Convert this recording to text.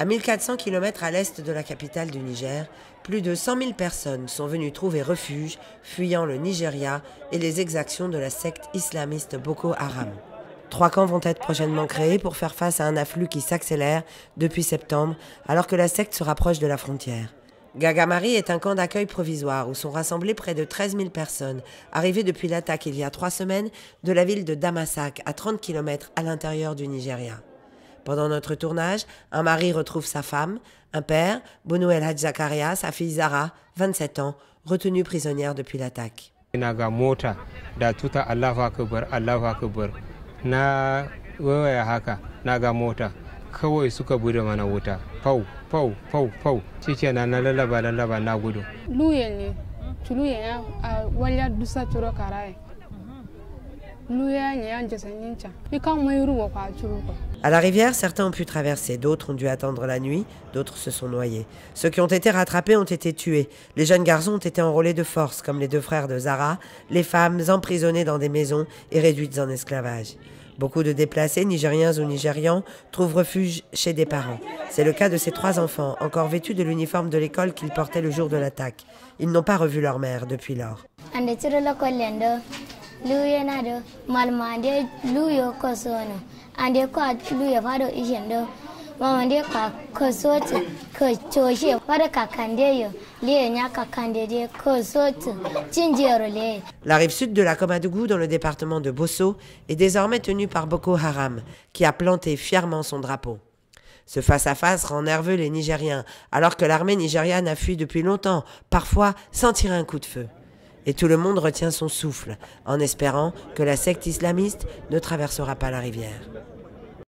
À 1400 km à l'est de la capitale du Niger, plus de 100 000 personnes sont venues trouver refuge, fuyant le Nigeria et les exactions de la secte islamiste Boko Haram. 3 camps vont être prochainement créés pour faire face à un afflux qui s'accélère depuis septembre, alors que la secte se rapproche de la frontière. Gagamari est un camp d'accueil provisoire où sont rassemblées près de 13 000 personnes, arrivées depuis l'attaque il y a 3 semaines de la ville de Damasak, à 30 km à l'intérieur du Nigeria. Pendant notre tournage, un mari retrouve sa femme, un père, Bonou El Hadj Zakaria, sa fille Zara, 27 ans, retenue prisonnière depuis l'attaque. Naga mota da tuta Allahu akbar Allahu akbar na waya haka naga mota kawai suka bude mana wuta pau pau pau pau shikenan na lalaba na gudu luye ne tuluye ya wanya dusa turo karaye luye ne ya jasanincha ni kan mai ruwa kwa turo. À la rivière, certains ont pu traverser, d'autres ont dû attendre la nuit, d'autres se sont noyés. Ceux qui ont été rattrapés ont été tués. Les jeunes garçons ont été enrôlés de force, comme les 2 frères de Zara, les femmes emprisonnées dans des maisons et réduites en esclavage. Beaucoup de déplacés, nigériens ou nigérians, trouvent refuge chez des parents. C'est le cas de ces 3 enfants, encore vêtus de l'uniforme de l'école qu'ils portaient le jour de l'attaque. Ils n'ont pas revu leur mère depuis lors. La rive sud de la Komadougou, dans le département de Bosso, est désormais tenue par Boko Haram, qui a planté fièrement son drapeau. Ce face-à-face rend nerveux les Nigériens, alors que l'armée nigériane a fui depuis longtemps, parfois sans tirer un coup de feu. Et tout le monde retient son souffle, en espérant que la secte islamiste ne traversera pas la rivière.